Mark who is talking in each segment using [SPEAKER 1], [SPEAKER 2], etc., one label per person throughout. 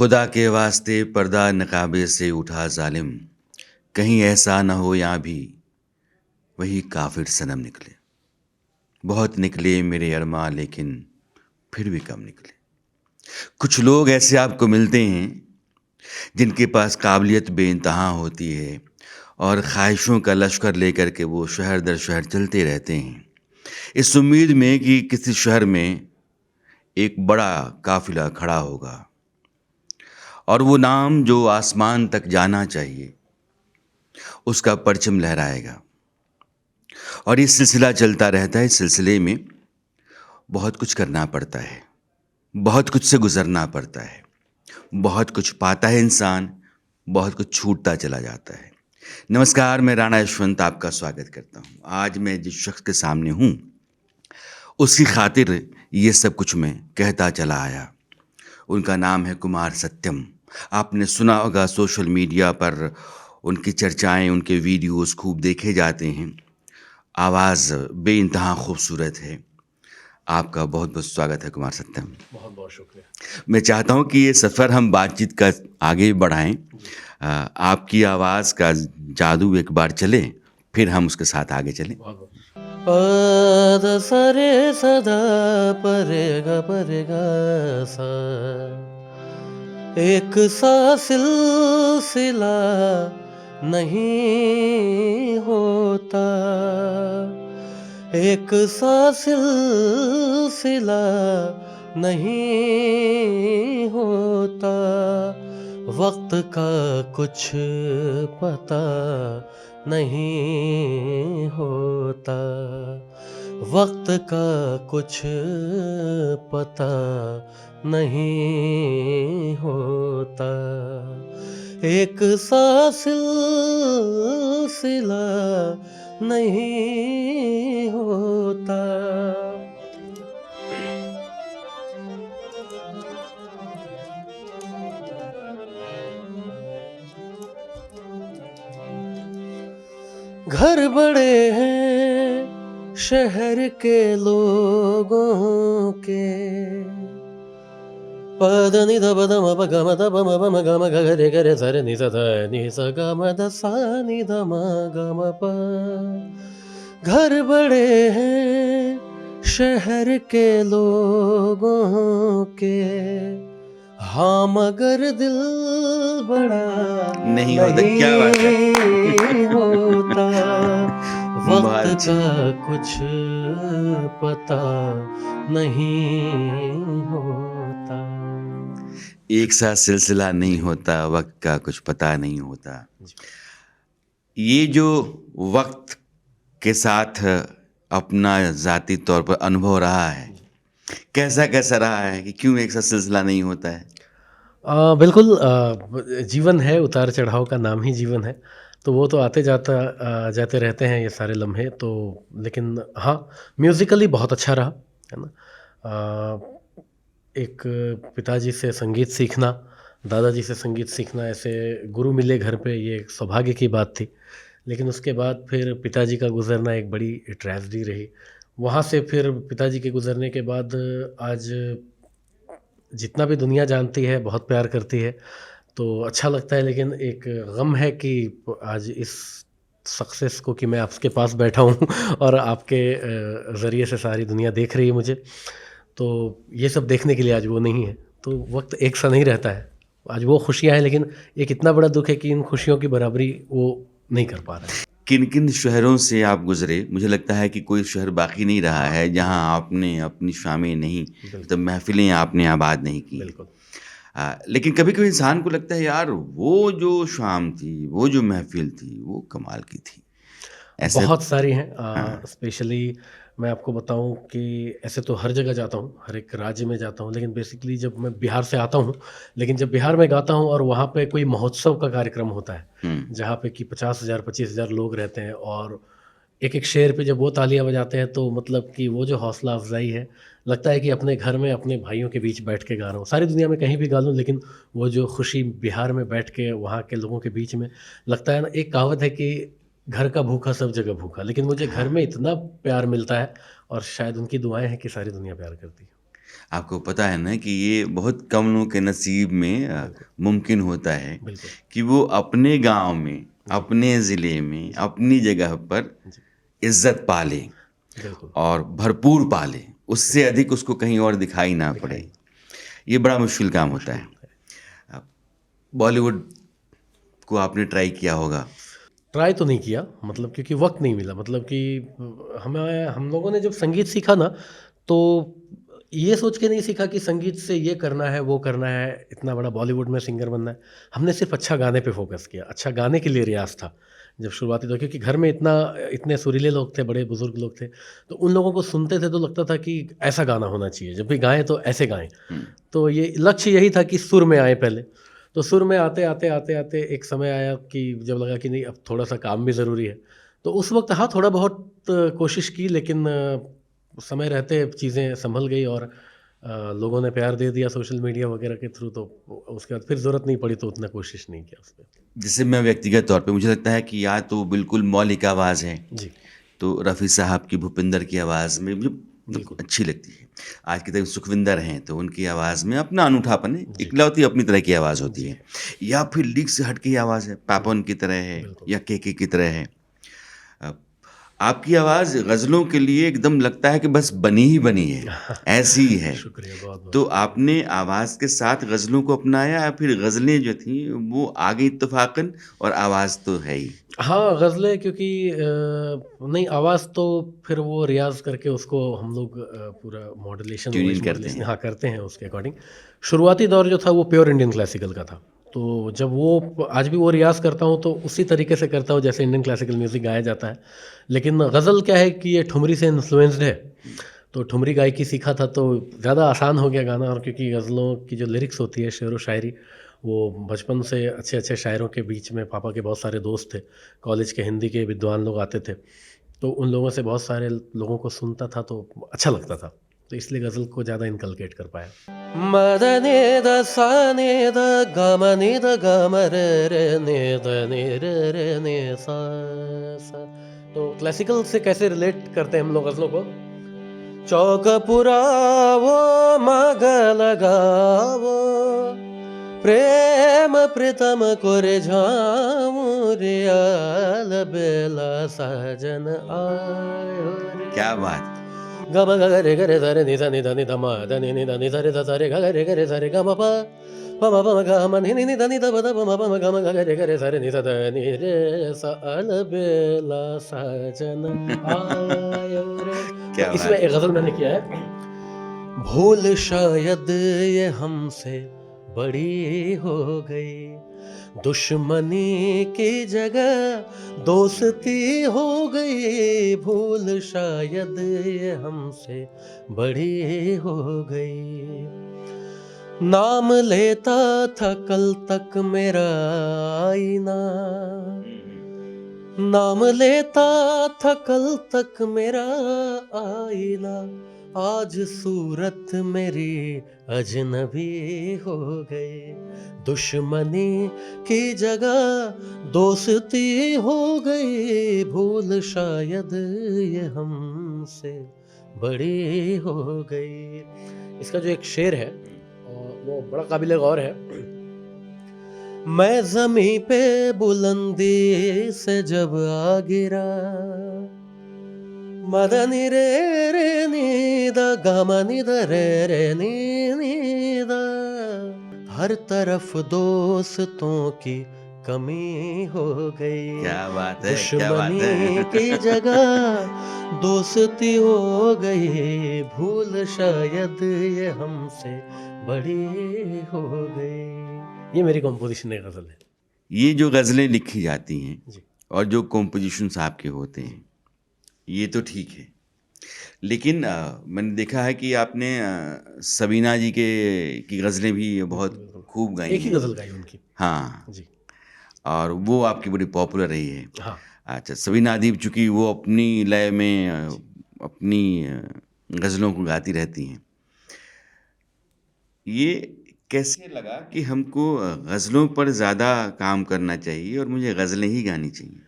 [SPEAKER 1] खुदा के वास्ते पर्दा नकाबे से उठा जालिम, कहीं ऐसा न हो यहाँ भी वही काफिर सनम निकले। बहुत निकले मेरे अरमा लेकिन फिर भी कम निकले। कुछ लोग ऐसे आपको मिलते हैं जिनके पास काबिलियत बेइंतहा होती है और ख्वाहिशों का लश्कर लेकर के वो शहर दर शहर चलते रहते हैं, इस उम्मीद में कि किसी शहर में एक बड़ा काफिला खड़ा होगा और वो नाम जो आसमान तक जाना चाहिए उसका परचम लहराएगा। और ये सिलसिला चलता रहता है। इस सिलसिले में बहुत कुछ करना पड़ता है, बहुत कुछ से गुजरना पड़ता है, बहुत कुछ पाता है इंसान, बहुत कुछ छूटता चला जाता है। नमस्कार, मैं राणा यशवंत आपका स्वागत करता हूँ। आज मैं जिस शख्स के सामने हूँ उसकी खातिर ये सब कुछ मैं कहता चला आया। उनका नाम है कुमार सत्यम। आपने सुना होगा, सोशल मीडिया पर उनकी चर्चाएं, उनके वीडियोस खूब देखे जाते हैं। आवाज़ बेइंतहा खूबसूरत है। आपका बहुत बहुत स्वागत है कुमार सत्यम।
[SPEAKER 2] बहुत बहुत शुक्रिया।
[SPEAKER 1] मैं चाहता हूं कि ये सफ़र हम बातचीत का आगे बढ़ाएं। आपकी आवाज़ का जादू एक बार चले, फिर हम उसके साथ आगे चलें।
[SPEAKER 2] बहुत बहुत पद सरे सदा परे गा सा, एक सा सिलसिला नहीं होता, एक सा सिलसिला नहीं होता, वक्त का कुछ पता नहीं होता, वक्त का कुछ पता नहीं होता, एक सा सिलसिला नहीं होता। घर बड़े हैं शहर के लोगों के, पद नि ध प द म प ग म द प म प म ग म ग रे ग रे स रे नि स ध नि स ग म द सा नि ध म ग म प। घर बड़े हैं शहर के लोगों के, हाँ मगर दिल बड़ा
[SPEAKER 1] नहीं होता, क्या बात है।
[SPEAKER 2] नहीं होता,
[SPEAKER 1] बहुत
[SPEAKER 2] वक्त
[SPEAKER 1] अच्छी।
[SPEAKER 2] का कुछ पता नहीं होता।
[SPEAKER 1] एक सा सिलसिला नहीं होता, वक्त का कुछ पता नहीं होता।
[SPEAKER 2] जी।
[SPEAKER 1] ये जो वक्त के साथ अपना ज़ाती तौर पर अनुभव रहा है, कैसा कैसा रहा है कि क्यों एक सा सिलसिला नहीं होता है?
[SPEAKER 2] बिल्कुल, जीवन है, उतार चढ़ाव का नाम ही जीवन है, तो वो तो आते जाता जाते रहते हैं ये सारे लम्हे तो। लेकिन हाँ, म्यूज़िकली बहुत अच्छा रहा, है ना? एक पिताजी से संगीत सीखना, दादाजी से संगीत सीखना, ऐसे गुरु मिले घर पे, ये एक सौभाग्य की बात थी। लेकिन उसके बाद फिर पिताजी का गुज़रना एक बड़ी ट्रेजेडी रही। वहाँ से फिर पिताजी के गुज़रने के बाद आज जितना भी दुनिया जानती है, बहुत प्यार करती है, तो अच्छा लगता है। लेकिन एक गम है कि आज इस सक्सेस को कि मैं आपके पास बैठा हूँ और आपके ज़रिए से सारी दुनिया देख रही है मुझे, तो ये सब देखने के लिए आज वो नहीं है। तो वक़्त एक सा नहीं रहता है। आज वो खुशियाँ हैं, लेकिन एक इतना बड़ा दुःख है कि इन खुशियों की बराबरी वो नहीं कर पा रहा है।
[SPEAKER 1] किन किन शहरों से आप गुजरे? मुझे लगता है कि कोई शहर बाकी नहीं रहा है जहां आपने अपनी शामें नहीं, मतलब
[SPEAKER 2] बिल्कुल,
[SPEAKER 1] महफिलें आपने आबाद नहीं की हैं।
[SPEAKER 2] बिल्कुल।
[SPEAKER 1] लेकिन कभी कभी इंसान को लगता है यार, वो जो शाम थी, वो जो महफिल थी, वो कमाल की थी। ऐसे।
[SPEAKER 2] बहुत सारी हैं,
[SPEAKER 1] हाँ।
[SPEAKER 2] स्पेशली मैं आपको बताऊँ कि ऐसे तो हर जगह जाता हूँ, हर एक राज्य में जाता हूँ, लेकिन बेसिकली जब मैं बिहार से आता हूँ, लेकिन जब बिहार में गाता हूँ और वहाँ पे कोई महोत्सव का कार्यक्रम होता है,
[SPEAKER 1] हम्म।
[SPEAKER 2] जहाँ पे कि 50,000 25,000 लोग रहते हैं और एक-एक शेर पे जब वो तालियाँ बजाते हैं, तो मतलब कि वो जो हौसला अफ़ज़ाई है, लगता है कि अपने घर में अपने भाइयों के बीच बैठ के गा रहा हूँ। सारी दुनिया में कहीं भी गा लूँ, लेकिन वो जो खुशी बिहार में बैठ के वहाँ के लोगों के बीच में लगता है ना। एक कहावत है कि घर का भूखा सब जगह भूखा, लेकिन मुझे घर
[SPEAKER 1] हाँ।
[SPEAKER 2] में इतना प्यार मिलता है और शायद उनकी दुआएँ हैं कि सारी दुनिया प्यार करती है।
[SPEAKER 1] आपको पता है ना कि ये बहुत कम लोगों के नसीब में
[SPEAKER 2] बिल्कुल,
[SPEAKER 1] मुमकिन होता है
[SPEAKER 2] बिल्कुल।
[SPEAKER 1] कि वो अपने गांव में,
[SPEAKER 2] जी,
[SPEAKER 1] अपने ज़िले में,
[SPEAKER 2] जी,
[SPEAKER 1] अपनी जगह पर
[SPEAKER 2] जी,
[SPEAKER 1] इज्जत पाले
[SPEAKER 2] बिल्कुल,
[SPEAKER 1] और भरपूर पाले, उससे अधिक उसको कहीं और दिखाई ना
[SPEAKER 2] दिखाई
[SPEAKER 1] पड़े। ये बड़ा मुश्किल काम होता
[SPEAKER 2] मुश्किल
[SPEAKER 1] है।
[SPEAKER 2] होता है।
[SPEAKER 1] अब बॉलीवुड को आपने ट्राई किया होगा।
[SPEAKER 2] ट्राई तो नहीं किया मतलब क्योंकि वक़्त नहीं मिला मतलब कि हमें हम लोगों ने जब संगीत सीखा ना, तो ये सोच के नहीं सीखा कि संगीत से ये करना है, वो करना है, इतना बड़ा बॉलीवुड में सिंगर बनना है। हमने सिर्फ़ अच्छा गाने पे फ़ोकस किया, अच्छा गाने के लिए रियाज़ था। जब शुरुआती दौर क्योंकि घर में इतने सुरीले लोग थे, बड़े बुज़ुर्ग लोग थे, तो उन लोगों को सुनते थे तो लगता था कि ऐसा गाना होना चाहिए, जब भी गाएँ तो ऐसे गाएँ।
[SPEAKER 1] हुँ,
[SPEAKER 2] तो ये लक्ष्य यही था कि सुर में आएँ पहले। तो सुर में आते एक समय आया कि जब लगा कि नहीं अब थोड़ा-सा काम भी ज़रूरी है। तो उस वक़्त हाँ, थोड़ा बहुत कोशिश की लेकिन समय रहते चीज़ें सँभल गई और लोगों ने प्यार दे दिया सोशल मीडिया वग़ैरह के थ्रू तो उसके बाद फिर ज़रूरत नहीं पड़ी तो उतना कोशिश नहीं किया उसपे।
[SPEAKER 1] जैसे मैं व्यक्तिगत तौर पे मुझे लगता है कि या तो बिल्कुल मौलिक आवाज़ है,
[SPEAKER 2] जी,
[SPEAKER 1] तो रफ़ी साहब की, भूपिंदर की आवाज़ में मुझे मतलब
[SPEAKER 2] बिल्कुल।
[SPEAKER 1] अच्छी लगती है। आज के टाइम सुखविंदर हैं, तो उनकी आवाज़ में अपना अनूठापन है,
[SPEAKER 2] जी,
[SPEAKER 1] इकलौती अपनी तरह की आवाज़ होती
[SPEAKER 2] जी,
[SPEAKER 1] है। या फिर लीक से हट के आवाज़ है,
[SPEAKER 2] जी,
[SPEAKER 1] पापन की तरह है
[SPEAKER 2] बिल्कुल।
[SPEAKER 1] या केके की तरह है। अ, आपकी आवाज़ ग़ज़लों के लिए एकदम लगता है कि बस बनी ही बनी है, ऐसी ही है।
[SPEAKER 2] शुक्रिया, बहुत-बहुत
[SPEAKER 1] तो
[SPEAKER 2] शुक्रिया।
[SPEAKER 1] आपने आवाज़ के साथ ग़ज़लों को अपनाया या फिर ग़ज़लें जो थीं वो आ गई इत्तेफ़ाक़न और आवाज़ तो है ही?
[SPEAKER 2] हाँ, ग़ज़लें क्योंकि नहीं आवाज़ तो फिर वो रियाज़ करके उसको हम लोग पूरा मॉड्यूलेशन,
[SPEAKER 1] ट्यून
[SPEAKER 2] वॉइस
[SPEAKER 1] इन करते
[SPEAKER 2] मॉड्यूलेशन
[SPEAKER 1] हैं।
[SPEAKER 2] हाँ, करते हैं उसके अकॉर्डिंग। शुरुआती दौर जो था वो प्योर इंडियन क्लासिकल का था। तो जब वो आज भी वो रियाज़ करता हूँ तो उसी तरीके से करता हूँ जैसे इंडियन क्लासिकल म्यूज़िक गाया जाता है। लेकिन ग़ज़ल क्या है कि ये ठुमरी से इन्फ्लुएंस्ड है।
[SPEAKER 1] हुँ,
[SPEAKER 2] तो ठुमरी गायकी सीखा था तो ज़्यादा आसान हो गया गाना और क्योंकि ग़ज़लों की जो लिरिक्स होती है शेरो शायरी, वो बचपन से अच्छे-अच्छे शायरों के बीच में पापा के बहुत सारे दोस्त थे। कॉलेज के हिंदी के विद्वान लोग आते थे। तो उन लोगों से बहुत सारे लोगों को सुनता था तो अच्छा लगता था। तो इसलिए ग़ज़ल को ज़्यादा इनकलकेट कर पाया। मद नि द सा नि द ग म नि द ग म रे रे नि द नि रे रे नि सा सा। तो क्लासिकल से कैसे रिलेट करते हैं हम लोग ग़ज़लों को? चौक पुरावो मग लगावो प्रेम प्रीतम कोरे झामुरियाल बेला साजन आयो रे
[SPEAKER 1] क्या बात!
[SPEAKER 2] ग म ग रे ग रे ध रे नि ध नि ध नि ध म ध नि नि ध नि ध रे ध ध रे ग ग रे ग रे ध रे ग म प प म प म ग म नि नि नि ध नि ध प ध प म प म ग म ग ग रे ग रे ध रे नि ध ध नि रे सा अल बेला साजन आयो रे। तो
[SPEAKER 1] क्या
[SPEAKER 2] इसमें
[SPEAKER 1] बात!
[SPEAKER 2] एक गज़ल मैंने किया है भूल शायद ये हमसे बड़ी हो गई दुश्मनी की जगह दोस्ती हो गई भूल शायद ये हमसे बड़ी हो गई नाम लेता था कल तक मेरा आईना
[SPEAKER 1] हुँ, हुँ।
[SPEAKER 2] नाम लेता था कल तक मेरा आईना आज सूरत मेरी अजनबी हो गई दुश्मनी की जगह दोस्ती हो गई भूल शायद ये हमसे बड़ी हो गई। इसका जो एक शेर है और वो बड़ा काबिल गौर है। मैं ज़मीं पे बुलंदी से जब आ गिरा मदनी रे रे नी द गमनी द रे रे नी नी द हर तरफ दोस्तों की कमी हो गई
[SPEAKER 1] क्या बात है! क्या बात
[SPEAKER 2] दुश्मनी की
[SPEAKER 1] है!
[SPEAKER 2] जगह दोस्ती हो गई भूल शायद ये हमसे बड़ी हो गई। ये मेरी कंपोज़िशन है गज़ल है।
[SPEAKER 1] ये जो ग़ज़लें लिखी जाती हैं
[SPEAKER 2] जी,
[SPEAKER 1] और जो कॉम्पोज़िशंस आपके होते
[SPEAKER 2] जी।
[SPEAKER 1] हैं, ये तो ठीक है। लेकिन मैंने देखा है कि आपने सबीना जी के की ग़ज़लें भी
[SPEAKER 2] बिल्कुल,
[SPEAKER 1] बहुत
[SPEAKER 2] बिल्कुल।
[SPEAKER 1] खूब गाई
[SPEAKER 2] एक ही
[SPEAKER 1] हैं।
[SPEAKER 2] गज़ल गाई उनकी।
[SPEAKER 1] हाँ,
[SPEAKER 2] जी,
[SPEAKER 1] और वो आपकी बड़ी पॉपुलर रही है।
[SPEAKER 2] हाँ,
[SPEAKER 1] अच्छा, सबीना अदीब चूँकि वो अपनी लय में
[SPEAKER 2] जी।
[SPEAKER 1] अपनी ग़ज़लों को गाती रहती हैं। ये कैसे लगा कि हमको ग़ज़लों पर ज़्यादा काम करना चाहिए और मुझे ग़ज़लें ही गानी चाहिए?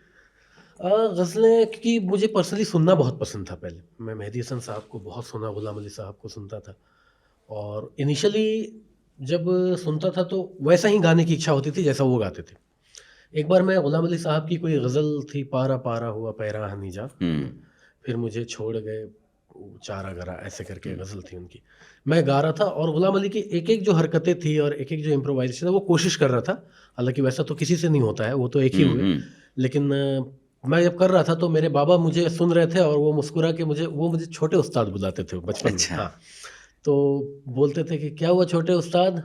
[SPEAKER 2] ग़ज़लें क्योंकि मुझे पर्सनली सुनना बहुत पसंद था पहले। मैं मेहदी हसन साहब को बहुत सुना, गुलाम अली साहब को सुनता था और इनिशियली जब सुनता था तो वैसा ही गाने की इच्छा होती थी जैसा वो गाते थे। एक बार मैं गुलाम अली साहब की कोई गज़ल थी, पारा पारा हुआ पैरा हनीजा,
[SPEAKER 1] हुँ,
[SPEAKER 2] फिर मुझे छोड़ गए चारा गरा, ऐसे करके
[SPEAKER 1] हुँ।
[SPEAKER 2] गज़ल थी उनकी। मैं गा रहा था और गुलाम अली की एक-एक जो हरकतें थी और एक-एक जो इम्प्रोवाइज़ेशन है वो कोशिश कर रहा था। हालाँकि वैसा तो किसी से नहीं होता है, वो तो एक ही
[SPEAKER 1] हुँ,
[SPEAKER 2] हुए।
[SPEAKER 1] हुँ।
[SPEAKER 2] लेकिन मैं जब कर रहा था तो मेरे बाबा मुझे सुन रहे थे और वो मुस्कुरा के मुझे छोटे उस्ताद बुलाते थे बचपन में।
[SPEAKER 1] अच्छा।
[SPEAKER 2] हाँ, तो बोलते थे कि क्या हुआ छोटे उस्ताद?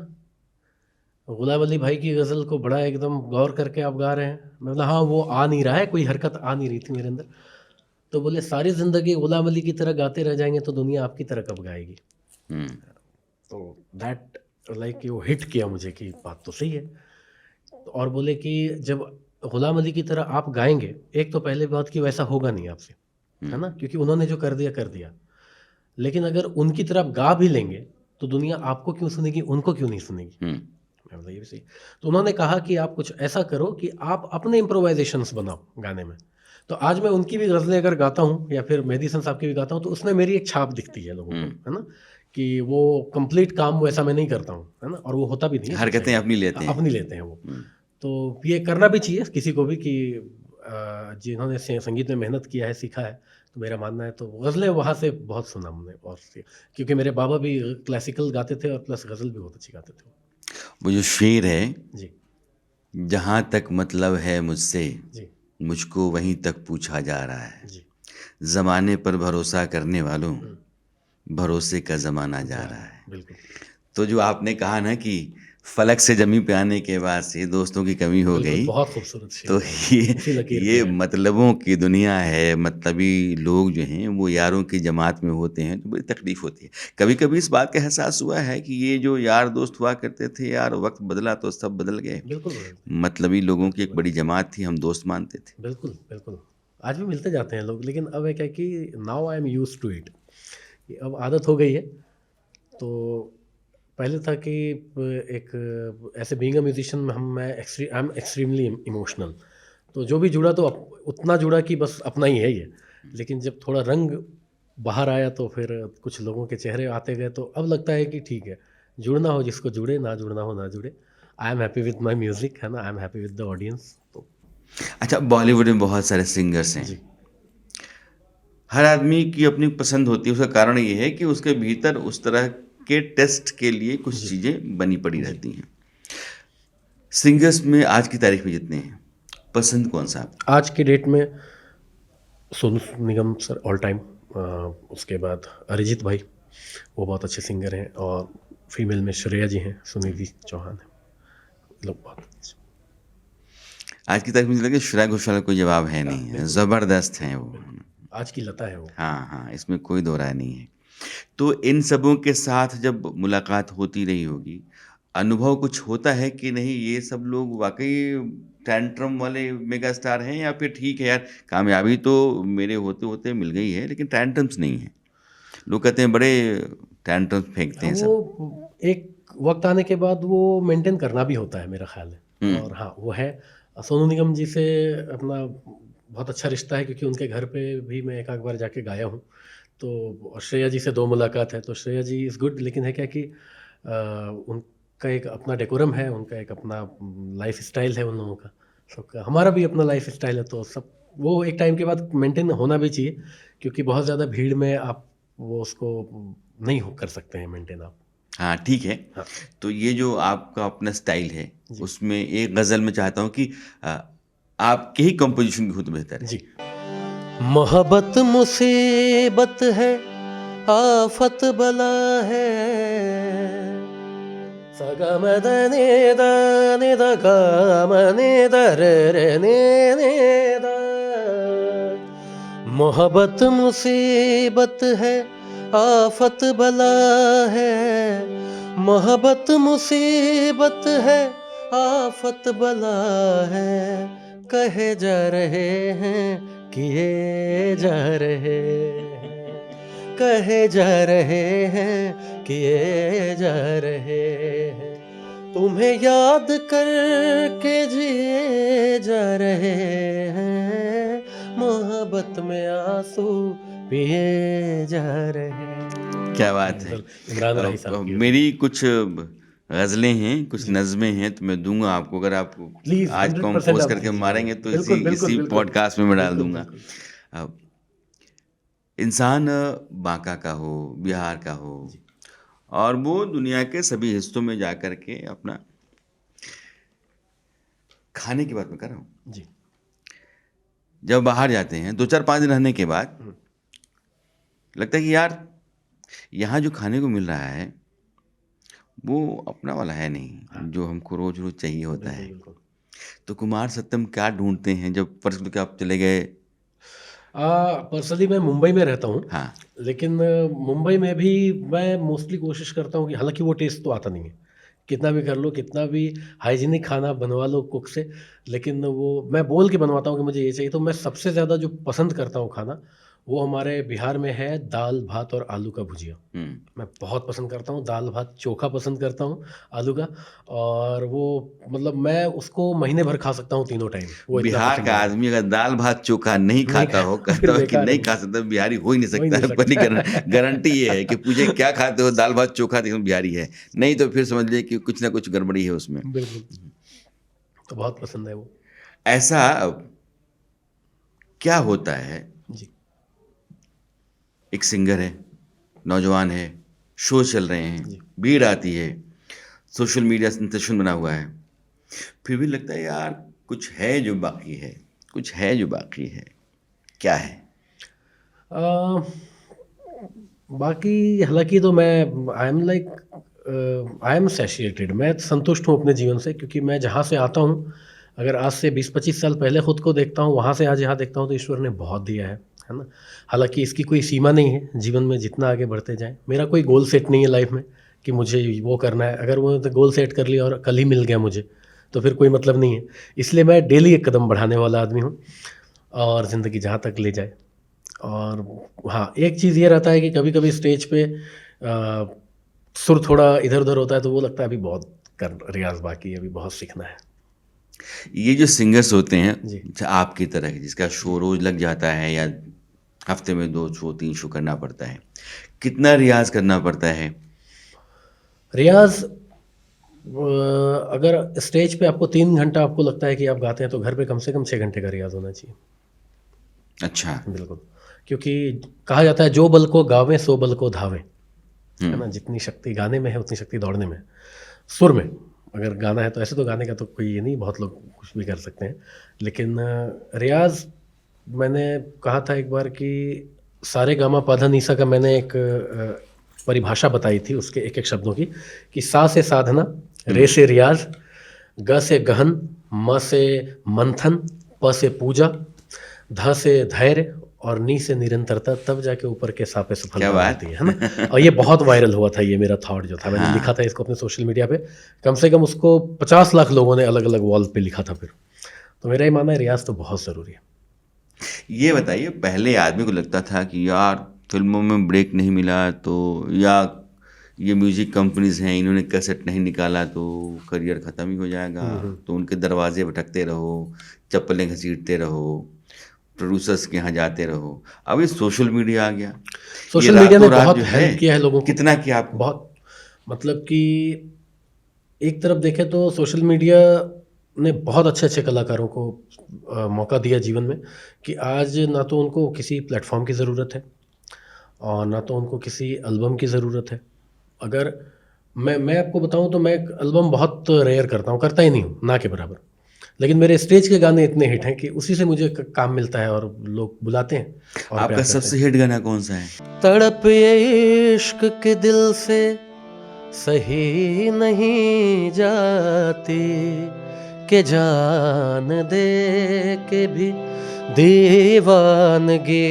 [SPEAKER 2] गुलाम अली भाई की गज़ल को बड़ा एकदम गौर करके आप गा रहे हैं। मैं बोला हाँ, वो आ नहीं रहा है, कोई हरकत आ नहीं रही थी मेरे अंदर। तो बोले सारी ज़िंदगी गुलाम अली की तरह गाते रह जाएँगे तो दुनिया आपकी तरह कब गाएगी?
[SPEAKER 1] हुँ,
[SPEAKER 2] तो दैट लाइक वो हिट किया मुझे कि बात तो सही है। और बोले कि जब गुलाम अली की तरह आप गाएँगे, एक तो पहली बात कि वैसा होगा नहीं आपसे,
[SPEAKER 1] हुँ,
[SPEAKER 2] है ना? क्योंकि उन्होंने जो कर दिया। लेकिन अगर उनकी तरह आप गा भी लेंगे, तो दुनिया आपको क्यों सुनेगी, उनको क्यों नहीं सुनेगी?
[SPEAKER 1] हुँ,
[SPEAKER 2] मैं बोला ये भी सही। तो उन्होंने कहा कि आप कुछ ऐसा करो कि आप अपने इम्प्रोवाइज़ेशंस बनाओ गाने में। तो आज मैं उनकी भी गज़लें अगर गाता हूँ या फिर मेहदी हसन साहब की भी गाता हूँ, तो उसमें मेरी एक छाप दिखती है लोगों
[SPEAKER 1] हुँ।
[SPEAKER 2] को, है ना? कि वो कंप्लीट काम वैसा मैं नहीं करता हूँ, है ना? और वो होता भी नहीं है सबसे
[SPEAKER 1] हरकतें
[SPEAKER 2] अक्सर।
[SPEAKER 1] अपनी लेते हैं।
[SPEAKER 2] अपनी लेते हैं वो।
[SPEAKER 1] हुँ।
[SPEAKER 2] तो ये करना भी चाहिए किसी को भी कि जिन्होंने संगीत में मेहनत किया है, सीखा है, तो मेरा मानना है तो गज़लें वहाँ से बहुत सुना हमने और क्योंकि मेरे बाबा भी क्लासिकल गाते थे और प्लस गज़ल भी बहुत अच्छी गाते थे।
[SPEAKER 1] वो जो शेर है,
[SPEAKER 2] जी,
[SPEAKER 1] जहाँ तक मतलब है मुझसे,
[SPEAKER 2] जी,
[SPEAKER 1] मुझको वहीं तक पूछा जा रहा है।
[SPEAKER 2] जी।
[SPEAKER 1] ज़माने पर भरोसा करने वालों,
[SPEAKER 2] हुँ,
[SPEAKER 1] भरोसे का ज़माना जा
[SPEAKER 2] जा
[SPEAKER 1] रहा
[SPEAKER 2] रहा है,
[SPEAKER 1] है।
[SPEAKER 2] बिल्कुल।
[SPEAKER 1] तो जो आपने कहा ना कि फलक से ज़मीं पे आने के बाद से दोस्तों की कमी हो
[SPEAKER 2] बिल्कुल,
[SPEAKER 1] गई,
[SPEAKER 2] बहुत खूबसूरत
[SPEAKER 1] तो
[SPEAKER 2] शेर है ये,
[SPEAKER 1] ये
[SPEAKER 2] उसी लकीर पे
[SPEAKER 1] ये
[SPEAKER 2] है।
[SPEAKER 1] मतलबों की दुनिया है, मतलबी लोग जो हैं वो यारों की जमात में होते हैं, तो बड़ी तकलीफ़ होती है। कभी-कभी इस बात का एहसास हुआ है कि ये जो यार दोस्त हुआ करते थे यार, वक़्त बदला तो सब बदल गए।
[SPEAKER 2] बिल्कुल बदलते हैं,
[SPEAKER 1] मतलबी लोगों की
[SPEAKER 2] बिल्कुल
[SPEAKER 1] एक बड़ी
[SPEAKER 2] बदलते
[SPEAKER 1] जमात थी, हम दोस्त मानते थे।
[SPEAKER 2] हैं। बिल्कुल, बिल्कुल। आज भी मिलते जाते हैं लोग, लेकिन अब है क्या कि now I am used to it कि अब आदत हो गई है। तो पहले था कि ऐसे बीइंग अ म्यूज़िशियन में हम मैं एक्सट्री आई एम एक्सट्रीमली इमोशनल। तो जो भी जुड़ा तो उतना जुड़ा कि बस अपना ही है ये। लेकिन जब थोड़ा रंग बाहर आया तो फिर कुछ लोगों के चेहरे आते गए तो अब लगता है कि ठीक है, जुड़ना हो जिसको जुड़े, ना जुड़ना हो ना जुड़े। I am happy with my music, है ना? I am happy with the audience. तो
[SPEAKER 1] अच्छा, बॉलीवुड में बहुत सारे सिंगर्स हैं।
[SPEAKER 2] जी,
[SPEAKER 1] हर आदमी की अपनी पसंद होती है, उसका कारण ये है कि उसके भीतर उस तरह के टेस्ट के लिए कुछ
[SPEAKER 2] जी,
[SPEAKER 1] चीज़ें बनी पड़ी
[SPEAKER 2] जी।
[SPEAKER 1] रहती हैं। सिंगर्स में आज की तारीख में जितने हैं, पसंद कौन-सा आपको?
[SPEAKER 2] आज की डेट में Sonu Nigam sir all time. उसके बाद अरिजीत भाई, वो बहुत अच्छे सिंगर हैं और फीमेल में श्रेया जी हैं, सुनिधि चौहान हैं। लोग बहुत अच्छे।
[SPEAKER 1] आज की तारीख में मुझे लगे श्रेया घोषाल का कोई जवाब है
[SPEAKER 2] हाँ,
[SPEAKER 1] नहीं है,
[SPEAKER 2] बिल्कुल,
[SPEAKER 1] ज़बरदस्त हैं वो।
[SPEAKER 2] बिल्कुल। आज की लता है वो।
[SPEAKER 1] हाँ, हाँ, इसमें कोई दो राय नहीं है। तो इन सबों के साथ जब मुलाकात होती रही होगी, अनुभव कुछ होता है कि नहीं ये सब लोग वाक़ई टैंट्रम वाले मेगा स्टार हैं या फिर ठीक है यार, कामयाबी तो मेरे होते-होते मिल गई है लेकिन टैंट्रम्स नहीं हैं। लोग कहते हैं बड़े टैंट्रम्स फेंकते
[SPEAKER 2] हाँ,
[SPEAKER 1] हैं सब।
[SPEAKER 2] वो एक वक़्त आने के बाद वो मेंटेन करना भी होता है मेरा ख़्याल है।
[SPEAKER 1] हुँ,
[SPEAKER 2] और हाँ, वो है। सोनू निगम जी से अपना बहुत अच्छा रिश्ता है क्योंकि उनके घर पे भी मैं एक आध बार जाके गाया हूँ। तो और श्रेया जी से 2 मुलाकात है, तो श्रेया जी इज़ गुड, लेकिन है क्या कि उनका एक अपना डेकोरम है, उनका एक अपना लाइफ़ स्टाइल है उन लोगों का, सबका। हमारा भी अपना लाइफ़ स्टाइल है, तो सब वो एक टाइम के बाद मेंटेन होना भी चाहिए क्योंकि बहुत ज़्यादा भीड़ में आप वो उसको नहीं हो कर सकते हैं मेंटेन आप।
[SPEAKER 1] हाँ, ठीक है।
[SPEAKER 2] हाँ,
[SPEAKER 1] तो ये जो आपका अपना स्टाइल है,
[SPEAKER 2] जी,
[SPEAKER 1] उसमें एक ग़ज़ल मैं चाहता हूँ कि अ, आपके ही कंपोज़िशन की हो तो बेहतर है।
[SPEAKER 2] जी। मोहब्बत मुसीबत है, आफत बला है। सगमदने दाने दगमने दरे ने दा। मोहब्बत मुसीबत है, आफत बला है। मोहब्बत मुसीबत है, आफत बला है। कहे जा रहे हैं, किए जा रहे हैं। कहे जा रहे हैं, किए जा रहे हैं। तुम्हें याद करके जिए जा रहे हैं। मोहब्बत में आंसू पिए जा रहे हैं।
[SPEAKER 1] क्या बात है।
[SPEAKER 2] इमरान राही साहब की।
[SPEAKER 1] मेरी कुछ गज़लें हैं, कुछ नज़्में हैं तो मैं दूँगा आपको, अगर आप
[SPEAKER 2] प्लीज़
[SPEAKER 1] आज
[SPEAKER 2] 100%
[SPEAKER 1] कंपोज़
[SPEAKER 2] आप
[SPEAKER 1] करके
[SPEAKER 2] दीजिए।
[SPEAKER 1] मारेंगे तो इसी
[SPEAKER 2] बिल्कुल, बिल्कुल,
[SPEAKER 1] इसी
[SPEAKER 2] बिल्कुल।
[SPEAKER 1] पॉडकास्ट में मैं डाल
[SPEAKER 2] बिल्कुल,
[SPEAKER 1] दूँगा।
[SPEAKER 2] बिल्कुल।
[SPEAKER 1] अ, इंसान बांका का हो, बिहार का हो,
[SPEAKER 2] जी,
[SPEAKER 1] और वो दुनिया के सभी हिस्सों में जा कर के अपना खाने की बात मैं कर रहा हूँ।
[SPEAKER 2] जी।
[SPEAKER 1] जब बाहर जाते हैं 2-4-5 दिन रहने के बाद
[SPEAKER 2] हुँ,
[SPEAKER 1] लगता है कि यार यहाँ जो खाने को मिल रहा है वो अपना वाला है
[SPEAKER 2] हाँ,
[SPEAKER 1] नहीं, जो हमको रोज़-रोज़ चाहिए होता
[SPEAKER 2] बिल्कुल,
[SPEAKER 1] है।
[SPEAKER 2] बिल्कुल।
[SPEAKER 1] तो कुमार सत्यम क्या ढूँढते हैं जब फर्ज़ करो कि आप चले गए।
[SPEAKER 2] पर्सनली मैं मुंबई में रहता हूँ,
[SPEAKER 1] हाँ,
[SPEAKER 2] लेकिन मुंबई में भी मैं मोस्टली कोशिश करता हूँ कि हालाँकि वो टेस्ट तो आता नहीं है। कितना भी कर लो, कितना भी हाइजीनिक खाना बनवा लो कुक से, लेकिन वो मैं बोल के बनवाता हूँ कि मुझे ये चाहिए, तो मैं सबसे ज़्यादा जो पसंद करता हूँ खाना, वो हमारे बिहार में है दाल, भात और आलू का भुजिया।
[SPEAKER 1] हुँ।
[SPEAKER 2] मैं बहुत पसंद करता हूँ, दाल-भात चोखा पसंद करता हूँ आलू का, और वो मतलब मैं उसको महीने भर खा सकता हूँ तीनों टाइम, वो इतना
[SPEAKER 1] बिहार
[SPEAKER 2] पसंद
[SPEAKER 1] का
[SPEAKER 2] है मुझे।
[SPEAKER 1] आदमी अगर दाल-भात चोखा नहीं
[SPEAKER 2] नहीं
[SPEAKER 1] खाता हो,
[SPEAKER 2] फिर
[SPEAKER 1] कहता हो कि
[SPEAKER 2] बेकार है
[SPEAKER 1] नहीं
[SPEAKER 2] वो,
[SPEAKER 1] खा सकता, बिहारी हो ही नहीं
[SPEAKER 2] हो ही
[SPEAKER 1] सकता
[SPEAKER 2] नहीं
[SPEAKER 1] है। पहली
[SPEAKER 2] सकता।
[SPEAKER 1] गारंटी ये है कि पूछे क्या खाते हो, दाल-भात चोखा तो बिहारी है। नहीं तो फिर समझ लीजिए कि कुछ ना कुछ गड़बड़ी है उसमें।
[SPEAKER 2] बिल्कुल, तो बहुत पसंद है वो।
[SPEAKER 1] ऐसा क्या होता है,
[SPEAKER 2] जी,
[SPEAKER 1] एक सिंगर है, नौजवान है, शो चल रहे हैं,
[SPEAKER 2] जी।
[SPEAKER 1] भीड़ आती है, सोशल मीडिया सेंसेशन बना हुआ है, फिर भी लगता है यार कुछ है जो बाकी है, कुछ है जो बाकी है, क्या है?
[SPEAKER 2] अ, बाकी हालाँकि तो मैं I am like I am satisfied, मैं संतुष्ट हूँ अपने जीवन से, क्योंकि मैं जहाँ से आता हूँ, अगर आज से 20-25 साल पहले खुद को देखता हूँ, वहाँ से आज यहाँ देखता हूँ, तो ईश्वर ने बहुत दिया है ना? हालाँकि इसकी कोई सीमा नहीं है, जीवन में जितना आगे बढ़ते जाएँ। मेरा कोई गोल सेट नहीं है लाइफ़ में कि मुझे वो करना है, अगर वो तो गोल सेट कर लिया और कल ही मिल गया मुझे, तो फिर कोई मतलब नहीं है। इसलिए मैं डेली एक कदम बढ़ाने वाला आदमी हूँ, और ज़िंदगी जहाँ तक ले जाए। और हाँ, एक चीज़ ये रहता है कि कभी-कभी स्टेज पे सुर थोड़ा इधर-उधर होता है, तो वो लगता है अभी बहुत कर रियाज़ बाकी है, अभी बहुत सीखना है।
[SPEAKER 1] ये जो सिंगर्स होते हैं,
[SPEAKER 2] जी,
[SPEAKER 1] अच्छा आपकी तरह के जिसका शो रोज़ लग जाता है या हफ्ते में 2 शो 3 शो करना पड़ता है, कितना रियाज़ करना पड़ता है?
[SPEAKER 2] रियाज़ अगर स्टेज पे आपको 3 घंटा आपको लगता है कि आप गाते हैं, तो घर पे कम से कम 6 घंटे का रियाज़ होना चाहिए।
[SPEAKER 1] अच्छा।
[SPEAKER 2] बिल्कुल, क्योंकि कहा जाता है जो बल को गावें सो बल को धावें,
[SPEAKER 1] हुँ।
[SPEAKER 2] है ना? जितनी शक्ति गाने में है, उतनी शक्ति दौड़ने में है। सुर में, अगर गाना है तो ऐसे तो गाने का तो कोई ये नहीं, बहुत लोग कुछ भी कर सकते हैं। लेकिन रियाज़ मैंने कहा था एक बार कि सारेगामापाधानीसा का मैंने एक परिभाषा बताई थी उसके एक-एक शब्दों की, कि सा से साधना, रे
[SPEAKER 1] हुँ।
[SPEAKER 2] से रियाज़, ग से गहन, म से मंथन, प से पूजा, ध से धैर्य और नी से निरंतरता, तब जाके ऊपर के सा पे
[SPEAKER 1] क्या
[SPEAKER 2] सफलता
[SPEAKER 1] बात!
[SPEAKER 2] मिलती है ना? और ये बहुत वायरल हुआ था, ये मेरा थॉट जो था, मैंने लिखा
[SPEAKER 1] हाँ,
[SPEAKER 2] था इसको अपने सोशल मीडिया पे, कम से कम उसको 50 लाख लोगों ने अलग-अलग वॉल पे लिखा था फिर। तो मेरा ये मानना है रियाज़ तो बहुत ज़रूरी है।
[SPEAKER 1] ये बताइए पहले आदमी को लगता था कि यार फ़िल्मों में ब्रेक नहीं मिला तो, या ये म्यूज़िक कंपनीज़ हैं इन्होंने कैसेट नहीं निकाला तो करियर ख़त्म ही हो जाएगा,
[SPEAKER 2] हुँ, हुँ।
[SPEAKER 1] तो उनके दरवाज़े भटकते रहो, चप्पलें घसीटते रहो, प्रोड्यूसर्स के यहाँ जाते रहो। अब ये सोशल मीडिया आ गया, ये
[SPEAKER 2] सोशल मीडिया ने
[SPEAKER 1] रातों-रात
[SPEAKER 2] बहुत
[SPEAKER 1] जो है
[SPEAKER 2] हेल्प किया है लोगों को,
[SPEAKER 1] कितना किया आपको?
[SPEAKER 2] बहुत, मतलब कि एक तरफ देखें तो सोशल मीडिया ने बहुत अच्छे-अच्छे कलाकारों को मौका दिया जीवन में, कि आज ना तो उनको किसी प्लेटफ़ॉर्म की ज़रूरत है, और ना तो उनको किसी एल्बम की ज़रूरत है। अगर मैं आपको बताऊँ तो मैं एक एल्बम बहुत रेयर करता हूँ, करता ही नहीं हूँ, ना के बराबर। लेकिन मेरे स्टेज के गाने इतने हिट हैं कि उसी से मुझे क काम मिलता है, और लोग बुलाते हैं और
[SPEAKER 1] आपका
[SPEAKER 2] प्यार करते
[SPEAKER 1] सबसे
[SPEAKER 2] हैं।
[SPEAKER 1] हिट गाना कौन-सा है?
[SPEAKER 2] तड़प ये इश्क के दिल से सही नहीं जाती, कि जान दे के भी दीवानगी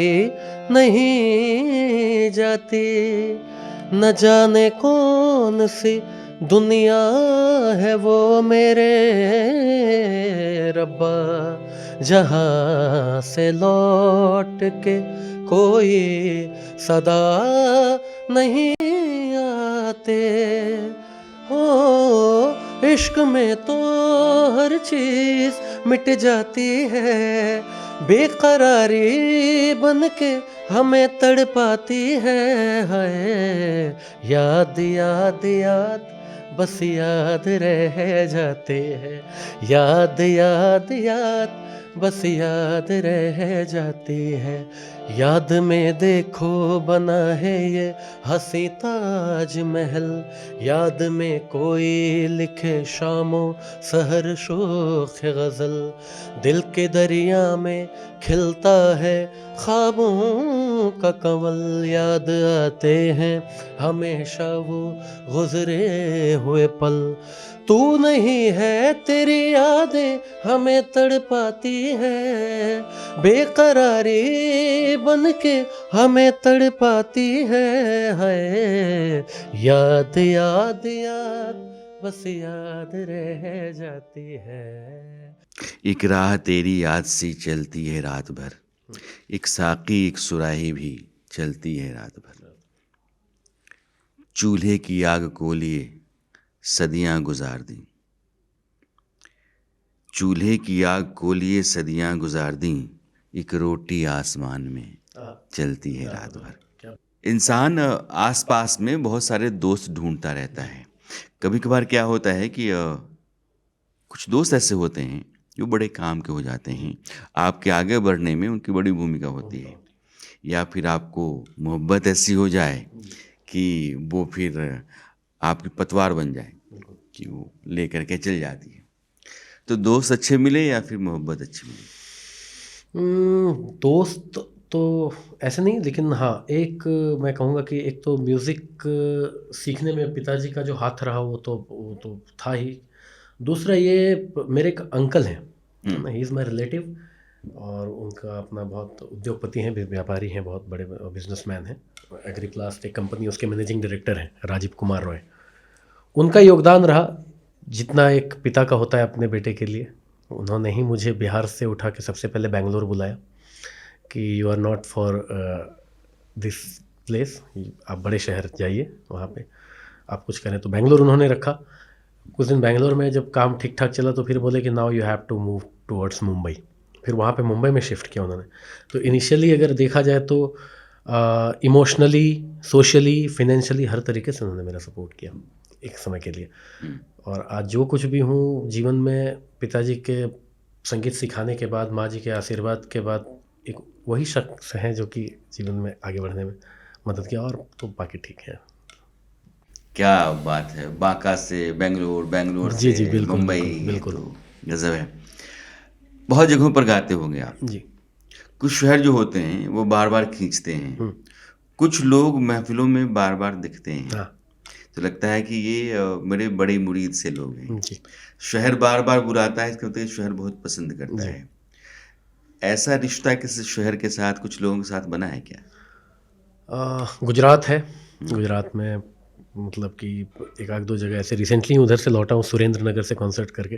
[SPEAKER 2] नहीं जाती। न जाने कौन सी दुनिया है वो मेरे रब्बा, जहाँ से लौट के कोई सदा नहीं आते। हो इश्क में तो हर चीज मिट जाती है, बेकरारी बन के हमें तड़पाती है, हाय याद याद याद बस याद रह जाते हैं, याद याद याद बस याद रह जाती है। याद में देखो बना है ये हंसी ताज महल, याद में कोई लिखे शामो सहर शोख गजल, दिल के दरिया में खिलता है ख्वाबों का कंवल, याद आते हैं हमेशा वो गुजरे हुए पल। तू नहीं है तेरी यादें हमें तड़पाती है, बेकरारी बन के हमें तड़पाती है, हाय याद याद याद बस याद रह जाती है।
[SPEAKER 1] एक राह तेरी याद सी चलती है रात भर, एक साकी एक सुराही भी चलती है रात भर। चूल्हे की आग को लिए सदियां गुजार दी, चूल्हे की आग को लिए सदियां गुजार दी, एक रोटी आसमान में चलती है रात भर। इंसान आसपास में बहुत सारे दोस्त ढूंढता रहता है। कभी कभार क्या होता है कि कुछ दोस्त ऐसे होते हैं जो बड़े काम के हो जाते हैं, आपके आगे बढ़ने में उनकी बड़ी भूमिका होती है, या फिर आपको मोहब्बत ऐसी हो जाए कि वो फिर आपकी पतवार बन जाए कि वो लेकर के चल जाती है। तो दोस्त अच्छे मिले या फिर मोहब्बत अच्छी मिली?
[SPEAKER 2] दोस्त तो ऐसे नहीं, लेकिन हाँ एक मैं कहूँगा कि एक तो म्यूज़िक सीखने में पिताजी का जो हाथ रहा वो तो था ही। दूसरा ये मेरे एक अंकल हैं, ही इज़ माई रिलेटिव, और उनका अपना बहुत उद्योगपति हैं, व्यापारी हैं, बहुत बड़े बिजनेसमैन हैं, एग्रीप्लास्ट एक कंपनी उसके मैनेजिंग डायरेक्टर हैं, राजीव कुमार रॉय। उनका योगदान रहा जितना एक पिता का होता है अपने बेटे के लिए। उन्होंने ही मुझे बिहार से उठा के सबसे पहले बेंगलोर बुलाया कि you are not for this place, आप बड़े शहर जाइए, वहाँ पे आप कुछ करें। तो बेंगलोर उन्होंने रखा। कुछ दिन बेंगलोर में जब काम ठीक ठाक चला तो फिर बोले कि now you have to move towards Mumbai. फिर वहाँ पे मुंबई में शिफ्ट किया उन्होंने। तो इनिशियली अगर देखा जाए तो इमोशनली, सोशली, फिनेंशियली हर तरीके से उन्होंने मेरा सपोर्ट किया एक समय के लिए। और आज जो कुछ भी हूँ जीवन में, पिताजी के संगीत सिखाने के बाद, माँ जी के आशीर्वाद के बाद, एक वही शख्स हैं जो कि जीवन में आगे बढ़ने में मदद किया, और तो बाकी ठीक है।
[SPEAKER 1] क्या बात है, बांका से बेंगलोर, बेंगलोर
[SPEAKER 2] जी जी,
[SPEAKER 1] से
[SPEAKER 2] बिल्कुल
[SPEAKER 1] मुंबई,
[SPEAKER 2] बिल्कुल
[SPEAKER 1] तो गजब है। बहुत जगहों पर गाते होंगे आप।
[SPEAKER 2] जी।
[SPEAKER 1] कुछ शहर जो होते हैं वो बार बार खींचते हैं, कुछ लोग महफिलों में बार बार दिखते हैं,
[SPEAKER 2] हाँ
[SPEAKER 1] तो लगता है कि ये मेरे बड़े मुरीद से लोग हैं।
[SPEAKER 2] जी
[SPEAKER 1] शहर बार बार बुलाता है, इसका मतलब ये शहर बहुत पसंद करता
[SPEAKER 2] जी।
[SPEAKER 1] है। ऐसा रिश्ता किसी शहर के साथ, कुछ लोगों के साथ बना है क्या?
[SPEAKER 2] गुजरात है। गुजरात में मतलब कि एक आध दो जगह ऐसे, रिसेंटली उधर से लौटा हूँ सुरेंद्र नगर से कॉन्सर्ट करके,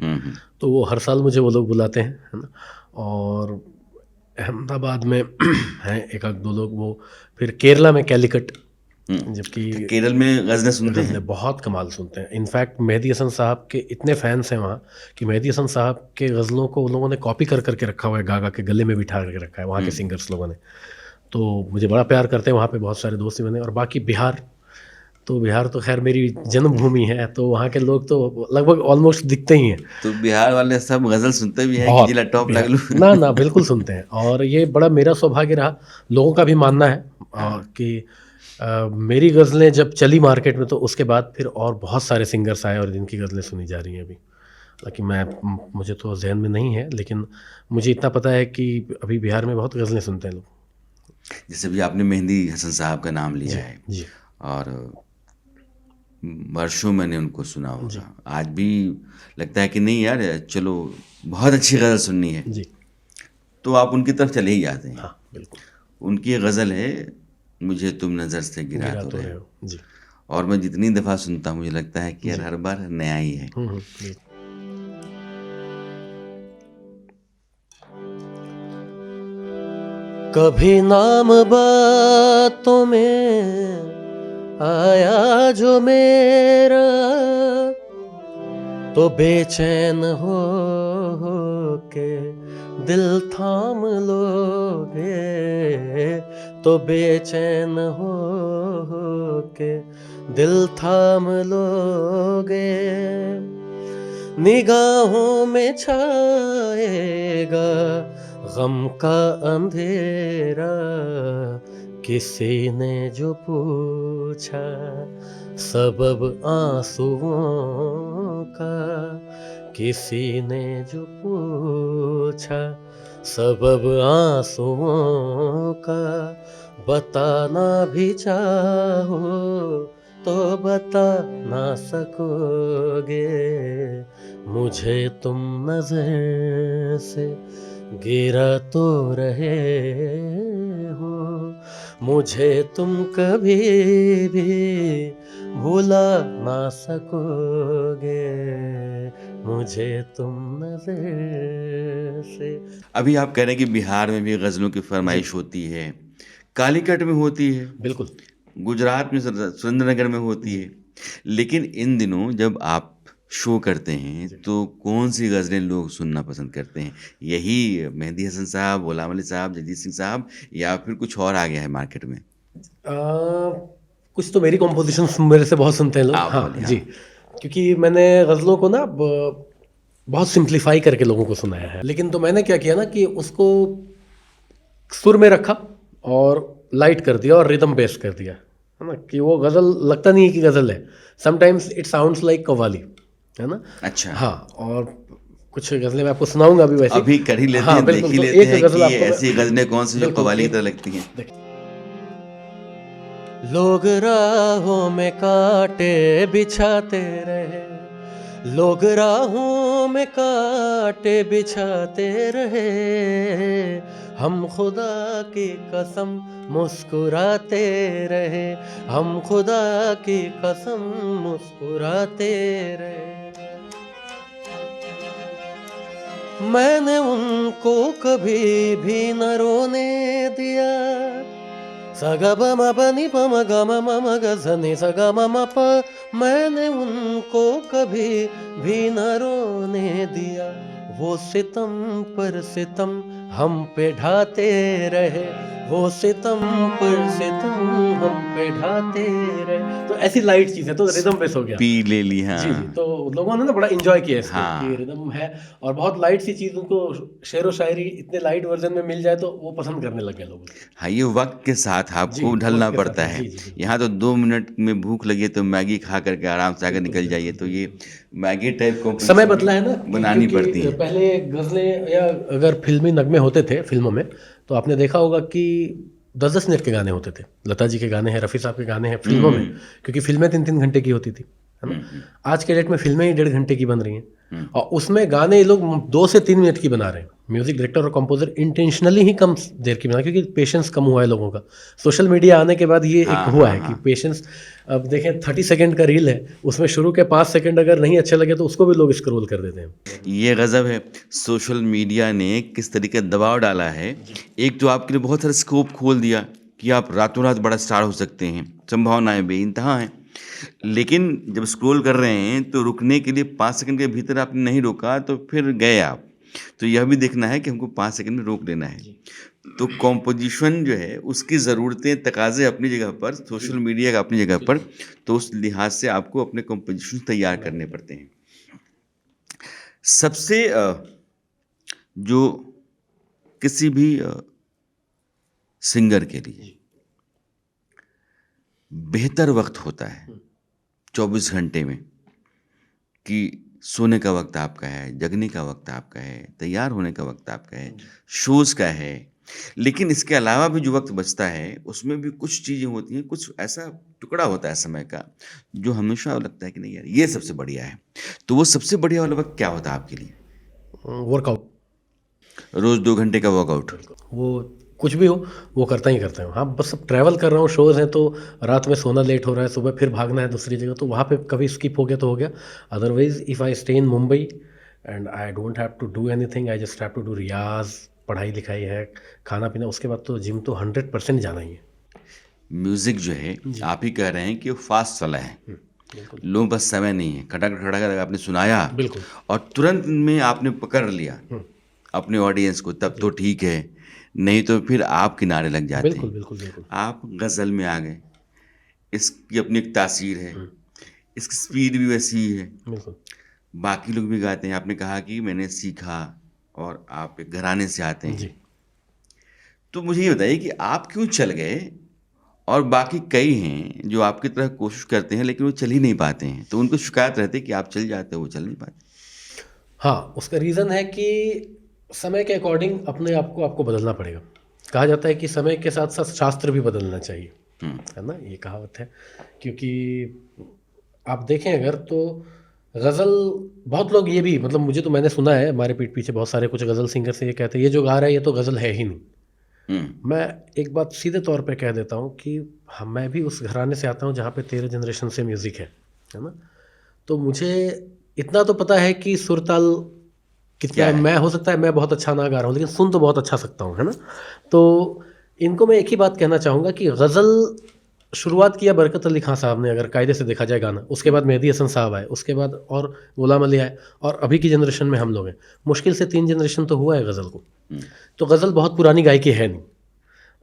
[SPEAKER 2] तो वो हर साल मुझे वो लोग बुलाते हैं, है ना। और अहमदाबाद में हैं एक आध दो लोग, वो फिर केरला में कैलिकट, जबकि
[SPEAKER 1] तो केरल में गजलें सुनते हैं?
[SPEAKER 2] गज़लें बहुत कमाल सुनते हैं। इनफैक्ट मेहदी हसन साहब के इतने फैंस हैं वहाँ कि मेहदी हसन साहब के गज़लों को उन लोगों ने कॉपी कर करके रखा हुआ है, गा गा के गले में बिठा करके रखा है वहाँ के सिंगर्स लोगों ने। तो मुझे बड़ा प्यार करते हैं, वहाँ पे बहुत सारे दोस्त भी बने। और बाकी बिहार, तो बिहार तो खैर मेरी जन्मभूमि है, तो वहाँ के लोग तो लगभग ऑलमोस्ट दिखते ही हैं।
[SPEAKER 1] तो बिहार वाले सब गजल सुनते भी हैं कि
[SPEAKER 2] बहुत
[SPEAKER 1] जिला टॉप
[SPEAKER 2] बिहार,
[SPEAKER 1] लगलू?
[SPEAKER 2] ना ना बिल्कुल सुनते हैं। और ये बड़ा मेरा सौभाग्य रहा, लोगों का भी मानना है कि मेरी गज़लें जब चली मार्केट में तो उसके बाद फिर और बहुत सारे सिंगर्स आए और जिनकी गज़लें सुनी जा रही हैं अभी। हालाँकि मुझे तो ज़हन में नहीं है, लेकिन मुझे इतना पता है कि अभी बिहार में बहुत गज़लें सुनते हैं लोग।
[SPEAKER 1] जैसे भी आपने मेहदी हसन साहब का नाम लिया है,
[SPEAKER 2] जी
[SPEAKER 1] और वर्षों मैंने उनको सुना होगा, आज भी लगता है कि नहीं यार चलो बहुत अच्छी गज़ल सुननी है,
[SPEAKER 2] जी।
[SPEAKER 1] तो आप उनकी तरफ चले ही जाते हैं।
[SPEAKER 2] हाँ बिल्कुल।
[SPEAKER 1] उनकी गज़ल है मुझे तुम नज़र से गिरा
[SPEAKER 2] गिरा
[SPEAKER 1] तो
[SPEAKER 2] तो
[SPEAKER 1] रहे
[SPEAKER 2] रहे
[SPEAKER 1] हो,
[SPEAKER 2] हो जी।
[SPEAKER 1] और मैं जितनी दफ़ा सुनता हूँ मुझे लगता है कि यार हर बार नया ही है।
[SPEAKER 2] बिल्कुल। कभी नाम बातों में आया जो मेरा, तो बेचैन हो के दिल थाम लोगे तो बेचैन हो के दिल थाम लोगे, निगाहों में छाएगा गम का अंधेरा, किसी ने जो पूछा सबब आंसुओं का, किसी ने जो पूछा सबब आंसुओं का, बताना भी चाहो तो बता ना सकोगे, मुझे तुम नजर से गिरा तो रहे हो, मुझे तुम कभी भी भुला ना सकोगे, मुझे तुम नजर से।
[SPEAKER 1] अभी आप कह रहे हैं कि बिहार में भी गज़लों की फरमाइश होती है, कालीकट में होती है,
[SPEAKER 2] बिल्कुल।
[SPEAKER 1] गुजरात में सुरेंद्रनगर में होती है, लेकिन इन दिनों जब आप शो करते हैं तो कौन सी गज़लें लोग सुनना पसंद करते हैं? यही मेहंदी हसन साहब, गुलाम अली साहब, जगजीत सिंह साहब, या फिर कुछ और आ गया है मार्केट में?
[SPEAKER 2] कुछ तो मेरी कॉम्पोजिशन मेरे से बहुत सुनते हैं लोग।
[SPEAKER 1] आप
[SPEAKER 2] हाँ
[SPEAKER 1] बोलिए,
[SPEAKER 2] जी, क्योंकि मैंने गज़लों को ना बहुत सिंप्लीफाई करके लोगों को सुनाया है। लेकिन तो मैंने क्या किया ना कि उसको सुर में रखा और लाइट कर दिया और रिदम बेस कर दिया, है ना, कि वो गज़ल लगता नहीं है कि गज़ल है। Sometimes it sounds like qawwali, है ना।
[SPEAKER 1] अच्छा।
[SPEAKER 2] हाँ, और कुछ गज़लें मैं आपको सुनाऊंगा अभी वैसे।
[SPEAKER 1] अभी कर ही लेते
[SPEAKER 2] हाँ
[SPEAKER 1] हैं, देख
[SPEAKER 2] बिल्कुल,
[SPEAKER 1] ही
[SPEAKER 2] तो
[SPEAKER 1] लेते
[SPEAKER 2] एक
[SPEAKER 1] हैं
[SPEAKER 2] गज़ल
[SPEAKER 1] कि
[SPEAKER 2] आपको मैं
[SPEAKER 1] ऐसी गज़लें कौन सी जो
[SPEAKER 2] बिल्कुल
[SPEAKER 1] कव्वाली की
[SPEAKER 2] एक
[SPEAKER 1] तरह लगती हैं।
[SPEAKER 2] लोग राहों में कांटे बिछाते रहे, लोग राहों में कांटे बिछाते रहे, हम खुदा की कसम मुस्कुराते रहे, हम खुदा की कसम मुस्कुराते रहे। मैंने उनको कभी भी न रोने दिया, सगा बम बनी पम गम मम गजनी सगा मम प, मैंने उनको कभी भी न रोने दिया, वो सितम पर सितम हम पे ढाते रहे, वो सितम पर सितम हम पे ढाते रहे। तो ऐसी लाइट चीज़ है, तो रिदम बेस हो गया।
[SPEAKER 1] पी ले ली,
[SPEAKER 2] जी जी,
[SPEAKER 1] हाँ।
[SPEAKER 2] तो लोगों ने ना बड़ा एंजॉय किया इसको कि
[SPEAKER 1] हाँ,
[SPEAKER 2] रिदम है और बहुत लाइट सी चीज़, उनको शेर व शायरी इतने लाइट वर्जन में मिल जाए तो वो पसंद करने लग गए लोग उसको।
[SPEAKER 1] हाँ, ये वक्त के साथ
[SPEAKER 2] जी,
[SPEAKER 1] आपको ढलना
[SPEAKER 2] वक्त के साथ
[SPEAKER 1] पड़ता
[SPEAKER 2] है।
[SPEAKER 1] है।
[SPEAKER 2] जी जी बिल्कुल
[SPEAKER 1] यहाँ तो 2 मिनट में भूख लगी है तो मैगी खा करके आराम से आगे
[SPEAKER 2] बिल्कुल
[SPEAKER 1] निकल जाइए,
[SPEAKER 2] बिल्कुल
[SPEAKER 1] तो ये
[SPEAKER 2] बिल्कुल।
[SPEAKER 1] मैगी टाइप
[SPEAKER 2] समय
[SPEAKER 1] कॉम्पोजिशन
[SPEAKER 2] बदला
[SPEAKER 1] भी
[SPEAKER 2] है ना कि
[SPEAKER 1] बनानी पड़ती
[SPEAKER 2] क्योंकि
[SPEAKER 1] हैं।
[SPEAKER 2] पहले गज़लें या अगर फिल्मी नगमे होते थे फिल्मों में, तो आपने देखा होगा कि 10-10 मिनट के गाने होते थे। लता जी के गाने हैं, रफ़ी साहब के गाने हैं
[SPEAKER 1] हुँ,
[SPEAKER 2] फिल्मों में,
[SPEAKER 1] हुँ।
[SPEAKER 2] क्योंकि फिल्में 3-3 घंटे की होती थी, है
[SPEAKER 1] हुँ,
[SPEAKER 2] ना।
[SPEAKER 1] हुँ,
[SPEAKER 2] आज के डेट में फिल्में ही 1.5 घंटे की बन रही हैं
[SPEAKER 1] हुँ।
[SPEAKER 2] और उसमें गाने ये लोग 2 से 3 मिनट की बना रहे हैं। म्यूज़िक डायरेक्टर और कंपोज़र इंटेंशनली ही कम देर की बना, क्योंकि पेशेंस कम हुआ है लोगों का। सोशल मीडिया आने के बाद ये एक
[SPEAKER 1] हाँ,
[SPEAKER 2] हुआ
[SPEAKER 1] हाँ,
[SPEAKER 2] है कि
[SPEAKER 1] हाँ।
[SPEAKER 2] पेशेंस, अब देखें 30 सेकंड का रील है, उसमें शुरू के 5 सेकंड अगर नहीं अच्छे लगे तो उसको भी लोग स्क्रॉल कर देते हैं।
[SPEAKER 1] ये गज़ब है, सोशल मीडिया ने किस तरीके दबाव डाला है। एक तो आपके लिए बहुत सारा स्कोप खोल दिया कि आप रातों-रात बड़ा स्टार हो सकते हैं, संभावनाएँ बेइंतहा हैं। लेकिन जब स्क्रॉल कर रहे हैं तो रुकने के लिए 5 सेकंड के भीतर आपने नहीं रोका तो फिर गए आप। तो यह भी देखना है कि हमको 5 सेकंड में रोक लेना है। तो कॉम्पोजिशन जो है उसकी ज़रूरतें, तकाज़े अपनी जगह पर, सोशल मीडिया का अपनी जगह पर, तो उस लिहाज से आपको अपने कॉम्पोजिशन तैयार करने पड़ते हैं। सबसे जो किसी भी सिंगर के लिए बेहतर वक्त होता है 24 घंटे में, कि सोने का वक्त आपका है, जगने का वक्त आपका है, तैयार होने का वक्त आपका है, शोज़ का है, लेकिन इसके अलावा भी जो वक्त बचता है उसमें भी कुछ चीज़ें होती हैं, कुछ ऐसा टुकड़ा होता है समय का जो हमेशा लगता है कि नहीं यार ये सबसे बढ़िया है। तो वो सबसे बढ़िया वाला वक्त क्या होता है आपके लिए?
[SPEAKER 2] वर्कआउट,
[SPEAKER 1] रोज़ 2 घंटे का वर्कआउट।
[SPEAKER 2] वो कुछ भी हो वो करता ही करता हूँ। हाँ, बस अब ट्रैवल कर रहा हूँ, शोज़ हैं तो रात में सोना लेट हो रहा है, सुबह फिर भागना है दूसरी जगह, तो वहाँ पे कभी स्किप हो गया तो हो गया। Otherwise if I stay in Mumbai and I don't have to do anything, I just have to do रियाज़, पढ़ाई लिखाई है, खाना-पीना, उसके बाद तो जिम तो 100% जाना ही है।
[SPEAKER 1] म्यूज़िक जो है आप ही कह रहे हैं कि वो फास्ट वाला है।
[SPEAKER 2] बिल्कुल,
[SPEAKER 1] लोगों के पास समय नहीं है, खटाखट खटाखट आपने सुनाया
[SPEAKER 2] बिल्कुल।
[SPEAKER 1] और तुरंत में आपने पकड़ लिया। अपने ऑडियंस को, तब तो ठीक है, नहीं तो फिर आप किनारे लग जाते
[SPEAKER 2] बिल्कुल
[SPEAKER 1] हैं।
[SPEAKER 2] बिल्कुल बिल्कुल।
[SPEAKER 1] आप गज़ल में आ गए, इसकी अपनी एक तासीर है,
[SPEAKER 2] हम्म,
[SPEAKER 1] इसकी स्पीड भी वैसी ही है,
[SPEAKER 2] बिल्कुल।
[SPEAKER 1] बाकी लोग भी गाते हैं। आपने कहा कि मैंने सीखा और आप एक घराने से आते
[SPEAKER 2] जी।
[SPEAKER 1] हैं। तो मुझे ये बताइए कि आप क्यों चल गए और बाकी कई हैं जो आपकी तरह कोशिश करते हैं लेकिन वो चल ही नहीं पाते हैं, तो उनको शिकायत रहती है कि आप चल जाते हो, वो चल नहीं पाते।
[SPEAKER 2] हाँ, उसका रीज़न है कि समय के अकॉर्डिंग अपने आप को आपको बदलना पड़ेगा। कहा जाता है कि समय के साथ साथ शास्त्र भी बदलना चाहिए,
[SPEAKER 1] हम्म,
[SPEAKER 2] है ना? ये कहावत है। क्योंकि आप देखें अगर तो गज़ल, बहुत लोग ये भी, मतलब मुझे तो, मैंने सुना है हमारे पीठ पीछे बहुत सारे कुछ गज़ल सिंगर से ये कहते हैं ये जो गा रहा है ये तो गज़ल है ही नहीं।
[SPEAKER 1] हम्म,
[SPEAKER 2] मैं एक बात सीधे तौर पे कह देता हूँ कि मैं भी उस घराने से आता हूँ जहाँ पे 13 जनरेशन से म्यूज़िक है ना? तो मुझे इतना तो पता है कि सुर ताल
[SPEAKER 1] क्या
[SPEAKER 2] कितना,
[SPEAKER 1] है?
[SPEAKER 2] मैं हो सकता है मैं बहुत अच्छा ना गा रहा हूँ लेकिन सुन तो बहुत अच्छा सकता हूँ, है ना? तो इनको मैं एक ही बात कहना चाहूँगा कि गज़ल शुरुआत किया बरकत अली खां साहब ने, अगर कायदे से देखा जाए गाना, उसके बाद मेहदी हसन साहब आए, उसके बाद और गुलाम अली आए, और अभी की जनरेशन में हम लोग हैं। मुश्किल से 3 जनरेशन तो हुआ है गज़ल को।
[SPEAKER 1] हम्म,
[SPEAKER 2] तो गज़ल बहुत पुरानी गायकी है नहीं,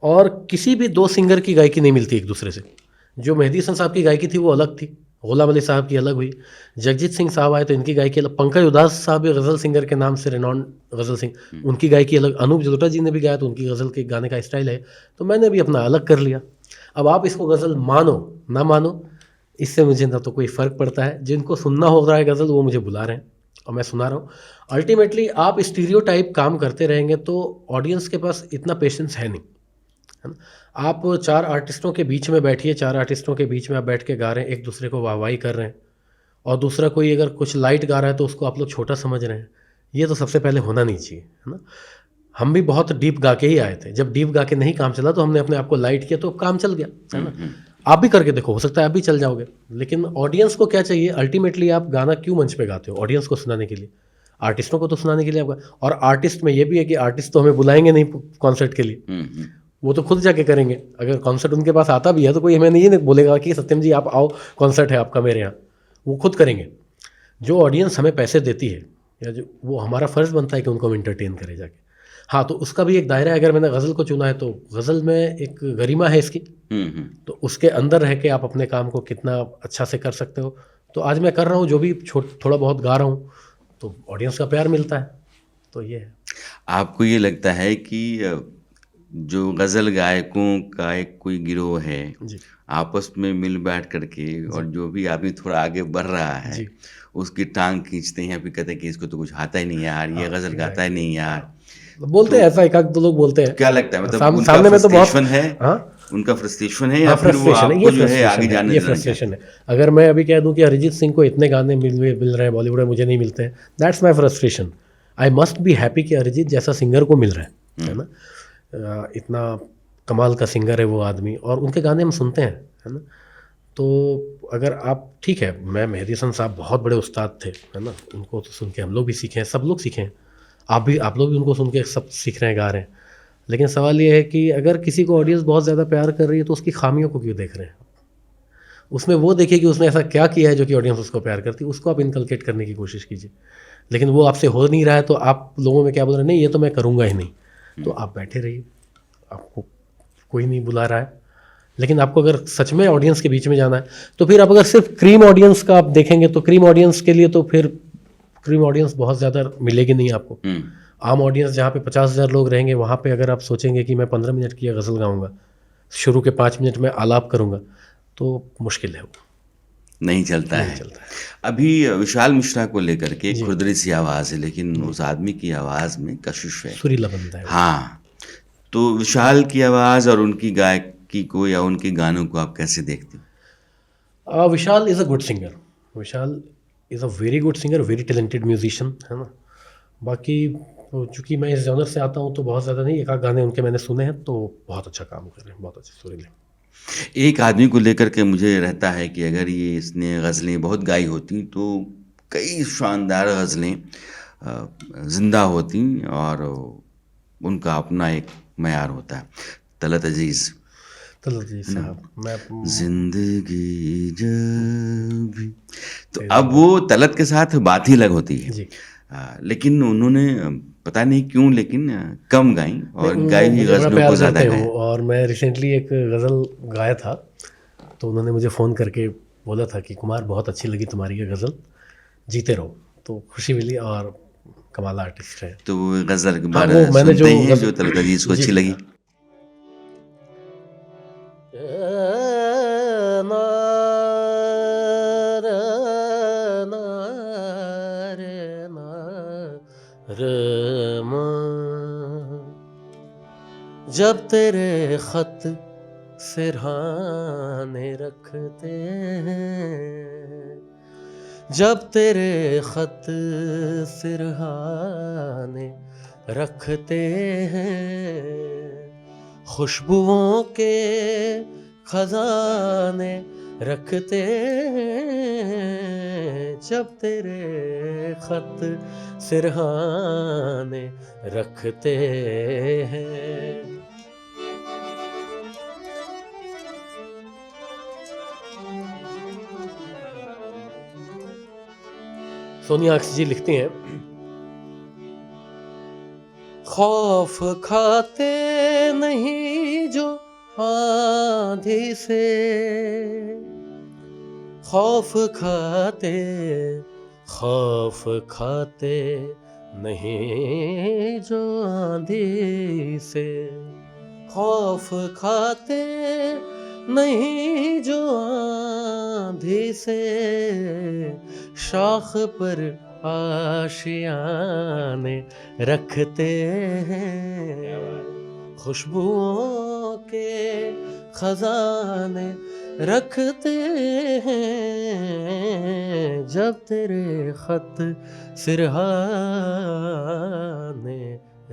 [SPEAKER 2] और किसी भी दो सिंगर की गायकी नहीं मिलती एक दूसरे से। जो मेहदी हसन साहब की गायकी थी वो अलग थी, गुलाम अली साहब की अलग हुई, जगजीत सिंह साहब आए तो इनकी गायकी अलग, पंकज उधास साहब भी गज़ल सिंगर के नाम से रिनॉन्ड गज़ल सिंह, उनकी गायकी अलग, अनूप जलोटा जी ने भी गाया तो उनकी गज़ल के गाने का स्टाइल है। तो मैंने भी अपना अलग कर लिया। अब आप इसको गज़ल मानो ना मानो, इससे मुझे ना तो कोई फ़र्क पड़ता है। जिनको सुनना हो रहा है गज़ल वो मुझे बुला रहे हैं और मैं सुना रहा हूँ। अल्टीमेटली आप स्टीरियोटाइप काम करते रहेंगे तो ऑडियंस के पास इतना पेशेंस है नहीं, है ना? आप 4 आर्टिस्टों के बीच में बैठिए, 4 आर्टिस्टों के बीच में आप बैठ के गा रहे हैं, एक दूसरे को वाहवाही कर रहे हैं, और दूसरा कोई अगर कुछ लाइट गा रहा है तो उसको आप लोग छोटा समझ रहे हैं। ये तो सबसे पहले होना नहीं चाहिए, है ना? हम भी बहुत डीप गा के ही आए थे। जब डीप गा के नहीं काम चला तो हमने अपने आप को लाइट किया तो काम चल गया, है ना? आप भी करके देखो, हो सकता है आप भी चल जाओगे। लेकिन ऑडियंस को क्या चाहिए अल्टीमेटली, आप गाना क्यों मंच पे गाते हो? ऑडियंस को सुनाने के लिए, आर्टिस्टों को तो सुनाने के लिए आप और आर्टिस्ट में ये भी है कि आर्टिस्ट तो हमें बुलाएंगे नहीं कॉन्सर्ट के लिए, वो तो खुद जाके करेंगे। अगर कॉन्सर्ट उनके पास आता भी है तो कोई हमें नहीं बोलेगा कि सत्यम जी आप आओ, कॉन्सर्ट है आपका मेरे यहाँ, वो खुद करेंगे। जो ऑडियंस हमें पैसे देती है, या जो, वो हमारा फ़र्ज़ बनता है कि उनको हम इंटरटेन करें जाके। हाँ, तो उसका भी एक दायरा है। अगर मैंने गज़ल को चुना है तो गज़ल में एक गरिमा है इसकी, तो उसके अंदर रह के आप अपने काम को कितना अच्छा से कर सकते हो। तो आज मैं कर रहा हूँ, जो भी थोड़ा बहुत गा रहा हूँ तो ऑडियंस का प्यार मिलता है, तो ये है।
[SPEAKER 1] आपको ये लगता है कि जो गज़ल गायकों का एक कोई गिरोह है,
[SPEAKER 2] जी
[SPEAKER 1] आपस में मिल बैठ करके, और
[SPEAKER 2] जी
[SPEAKER 1] जो भी आदमी थोड़ा आगे बढ़ रहा है,
[SPEAKER 2] जी।
[SPEAKER 1] उसकी टाँग खींचते हैं, फिर कहते हैं कि इसको तो कुछ आता ही नहीं यार, ये
[SPEAKER 2] हाँ,
[SPEAKER 1] गज़ल गाता ही
[SPEAKER 2] एग्जैक्टली।
[SPEAKER 1] नहीं यार।
[SPEAKER 2] हाँ, बोलते
[SPEAKER 1] तो
[SPEAKER 2] हैं ऐसा, एक आध दो लोग बोलते हैं।
[SPEAKER 1] क्या लगता है, मतलब उनका
[SPEAKER 2] सामने में तो बहुत,
[SPEAKER 1] फ्रस्ट्रेशन है,
[SPEAKER 2] हाँ
[SPEAKER 1] उनका फ्रस्ट्रेशन है, या
[SPEAKER 2] हाँ,
[SPEAKER 1] फिर वो
[SPEAKER 2] फ्रस्ट्रेशन है, ये
[SPEAKER 1] आपको जो है आगे
[SPEAKER 2] फ्रस्ट्रेशन है,
[SPEAKER 1] जाने
[SPEAKER 2] ये
[SPEAKER 1] देना नहीं
[SPEAKER 2] फ्रस्ट्रेशन
[SPEAKER 1] चाहते?
[SPEAKER 2] है। अगर मैं अभी कह दूं कि अरिजीत सिंह को इतने गाने मिल रहे हैं बॉलीवुड में, मुझे नहीं मिलते हैं, that's my frustration. I must be happy कि अरिजीत जैसा सिंगर को मिल रहा है ना? इतना कमाल का सिंगर है वो आदमी, और उनके गाने हम सुनते हैं, है ना? तो अगर आप, ठीक है, मैं मेहदी हसन साहब बहुत बड़े उस्ताद थे, है ना? उनको तो सुन के हम लोग भी सीखे हैं, सब लोग सीखे हैं। आप लोग भी उनको सुन के सब सीख रहे हैं, गा रहे हैं। लेकिन सवाल ये है कि अगर किसी को ऑडियंस बहुत ज़्यादा प्यार कर रही है तो उसकी खामियों को क्यों देख रहे हैं? उसमें वो देखिए कि उसने ऐसा क्या किया है जो कि ऑडियंस उसको प्यार करती है, उसको आप इनकलकेट करने की कोशिश कीजिए। लेकिन वो आपसे हो नहीं रहा है तो आप लोगों में क्या बोल रहे हैं, नहीं ये तो मैं करूँगा ही नहीं, तो आप बैठे रहिए, आपको कोई नहीं बुला रहा है। लेकिन आपको अगर सच में ऑडियंस के बीच में जाना है तो फिर आप अगर सिर्फ क्रीम ऑडियंस का आप देखेंगे तो क्रीम ऑडियंस के लिए तो फिर क्रीम ऑडियंस बहुत ज़्यादा मिलेगी नहीं आपको। आम ऑडियंस जहाँ पे 50,000 लोग रहेंगे, वहाँ पे अगर आप सोचेंगे कि मैं 15 मिनट की गज़ल गाऊंगा, शुरू के 5 मिनट में आलाप करूंगा, तो मुश्किल है, वो
[SPEAKER 1] नहीं चलता
[SPEAKER 2] नहीं
[SPEAKER 1] है।
[SPEAKER 2] चलता है।
[SPEAKER 1] अभी विशाल मिश्रा को लेकर के
[SPEAKER 2] जी,
[SPEAKER 1] खुरदरी सी आवाज़ है, लेकिन उस आदमी की आवाज़ में कशिश है।
[SPEAKER 2] सुरीला बंदा है वो।
[SPEAKER 1] हाँ, तो विशाल की आवाज़ और उनकी गायकी को या उनके गानों को आप कैसे देखते हो?
[SPEAKER 2] Vishal is a good singer. Vishal is a very good singer, very talented musician, है ना? बाकी चूँकि मैं इस जॉनर से आता हूँ तो बहुत ज़्यादा नहीं, एक आध गाने उनके मैंने सुने हैं तो बहुत अच्छा काम कर रहे हैं, बहुत अच्छे सुरीले।
[SPEAKER 1] एक आदमी को लेकर के मुझे रहता है कि अगर ये इसने गज़लें बहुत गाई होती तो कई शानदार गज़लें ज़िंदा होती, और उनका अपना एक मयार होता है। तलत अज़ीज़,
[SPEAKER 2] चलो जी
[SPEAKER 1] है ना?
[SPEAKER 2] साहब, मैं
[SPEAKER 1] ज़िंदगी जब भी, तो
[SPEAKER 2] सही
[SPEAKER 1] अब
[SPEAKER 2] बात।
[SPEAKER 1] वो तलत के साथ बात ही अलग होती है।
[SPEAKER 2] जी
[SPEAKER 1] लेकिन उन्होंने पता नहीं क्यों लेकिन कम गाई और
[SPEAKER 2] नहीं,
[SPEAKER 1] गाई
[SPEAKER 2] वो
[SPEAKER 1] हुई
[SPEAKER 2] मुझे बड़ा
[SPEAKER 1] गज़लों
[SPEAKER 2] प्यार
[SPEAKER 1] को ज़्यादा
[SPEAKER 2] करते हो
[SPEAKER 1] गाया।
[SPEAKER 2] और मैं रिसेंटली एक गज़ल गाया था, तो उन्होंने मुझे फ़ोन करके बोला था कि कुमार बहुत अच्छी लगी तुम्हारी ये गज़ल, जीते रहो। तो खुशी मिली और कमाल आर्टिस्ट है।
[SPEAKER 1] तो वो गज़ल एक
[SPEAKER 2] हाँ,
[SPEAKER 1] बार
[SPEAKER 2] वो मैंने
[SPEAKER 1] सुनते
[SPEAKER 2] जो
[SPEAKER 1] ही हैं जो
[SPEAKER 2] गज़ल
[SPEAKER 1] तलत अज़ीज़ को
[SPEAKER 2] जी,
[SPEAKER 1] अच्छी
[SPEAKER 2] जी।
[SPEAKER 1] लगी।
[SPEAKER 2] ना रे ना रे ना रे मा। जब तेरे खत सिरहाने रखते हैं, जब तेरे खत सिरहाने रखते हैं, खुशबुओं के खजाने रखते हैं, जब तेरे खत सिरहाने रखते हैं। सोनिया अक्स जी लिखती हैं, खौफ खाते नहीं जो आंधी से, खौफ खाते खौफ खाते नहीं जो आंधी से, खौफ खाते नहीं जो आंधी से, शाख पर आशियाने रखते हैं, खुशबुओं के खजाने रखते हैं, जब तेरे खत सिरहाने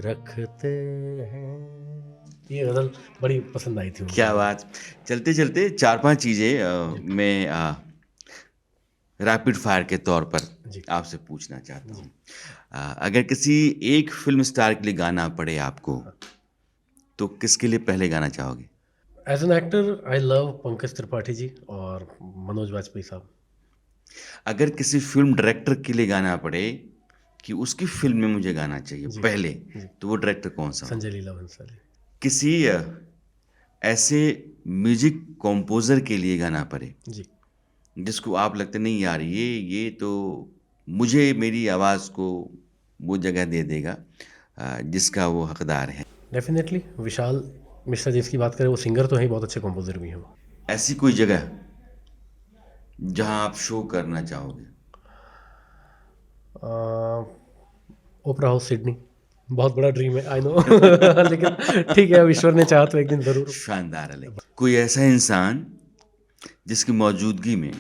[SPEAKER 2] रखते हैं। ये गज़ल बड़ी पसंद आई थी उनको।
[SPEAKER 1] क्या बात! चलते-चलते 4-5 चीज़ें
[SPEAKER 2] जी,
[SPEAKER 1] मैं रैपिड फायर के तौर पर
[SPEAKER 2] जी,
[SPEAKER 1] आपसे पूछना चाहता हूँ। अगर किसी एक फ़िल्म स्टार के लिए गाना पड़े आपको, तो किसके लिए पहले गाना चाहोगे?
[SPEAKER 2] As an actor I love Pankaj Tripathi ji और मनोज वाजपेयी साहब।
[SPEAKER 1] अगर किसी फ़िल्म डायरेक्टर के लिए गाना पड़े कि उसकी फ़िल्म में मुझे गाना चाहिए
[SPEAKER 2] जी,
[SPEAKER 1] पहले,
[SPEAKER 2] जी।
[SPEAKER 1] तो वो डायरेक्टर कौन-सा होगा?
[SPEAKER 2] संजय लीला भंसाली।
[SPEAKER 1] किसी ऐसे म्यूज़िक कंपोज़र के लिए गाना पड़े,
[SPEAKER 2] जी।
[SPEAKER 1] जिसको आप लगता नहीं यार ये तो मुझे मेरी आवाज़ को वो जगह दे देगा जिसका वो हकदार है।
[SPEAKER 2] डेफ़िनेटली विशाल मिश्रा जी की बात करें, वो सिंगर तो हैं ही, बहुत अच्छे कंपोज़र भी हैं वो।
[SPEAKER 1] ऐसी कोई जगह जहाँ आप शो करना चाहोगे?
[SPEAKER 2] अ, ओपेरा हाउस सिडनी, बहुत बड़ा ड्रीम है आई नो लेकिन ठीक है, अब ईश्वर ने चाहा तो एक दिन ज़रूर।
[SPEAKER 1] शानदार है लेकिन। कोई ऐसा इंसान जिसकी मौजूदगी में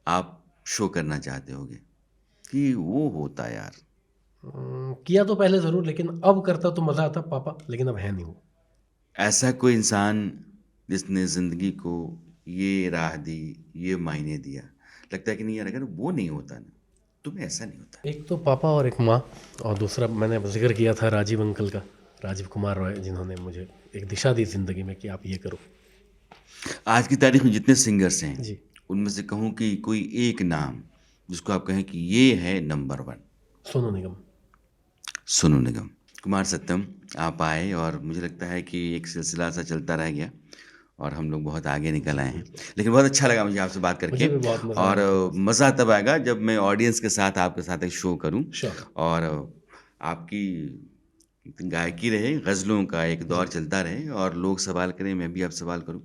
[SPEAKER 1] आप शो करना चाहते होगे कि वो होता यार।
[SPEAKER 2] किया तो पहले ज़रूर, लेकिन अब करता तो मज़ा आता पापा, लेकिन अब है नहीं वो।
[SPEAKER 1] ऐसा कोई इंसान जिसने ज़िंदगी को ये राह दी, ये मायने दिया। लगता है कि नहीं यार अगर वो नहीं होता ना, तो मैं ऐसा नहीं होता।
[SPEAKER 2] एक तो पापा और एक माँ, और दूसरा मैंने ज़िक्र किया था राजीव अंकल का, राजीव कुमार रॉय, जिन्होंने मुझे एक दिशा दी ज़िंदगी में कि आप ये करो।
[SPEAKER 1] आज की तारीख में जितने सिंगर्स हैं,
[SPEAKER 2] जी।
[SPEAKER 1] उनमें से कहूँ कि कोई एक नाम जिसको आप कहें कि ये है नंबर 1।
[SPEAKER 2] सोनू निगम।
[SPEAKER 1] सोनू निगम। कुमार सत्यम आप आए और मुझे लगता है कि एक सिलसिला सा चलता रह गया और हम लोग बहुत आगे निकल आए हैं। लेकिन बहुत अच्छा लगा मुझे आपसे बात करके
[SPEAKER 2] मुझे भी बहुत मज़ा
[SPEAKER 1] और
[SPEAKER 2] आया।
[SPEAKER 1] मज़ा तब आएगा जब मैं ऑडियंस के साथ आपके साथ एक शो करूँ
[SPEAKER 2] श्योर।
[SPEAKER 1] और आपकी गायकी रहे, गज़लों का एक दौर चलता रहे और लोग सवाल करें, मैं भी आप सवाल करूँ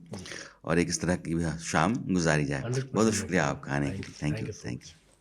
[SPEAKER 1] और एक इस तरह की शाम गुज़ारी जाए। बहुत
[SPEAKER 2] 100%
[SPEAKER 1] शुक्रिया आपका आने के लिए। Thank
[SPEAKER 2] thank
[SPEAKER 1] you,
[SPEAKER 2] you so
[SPEAKER 1] thank
[SPEAKER 2] much.
[SPEAKER 1] You.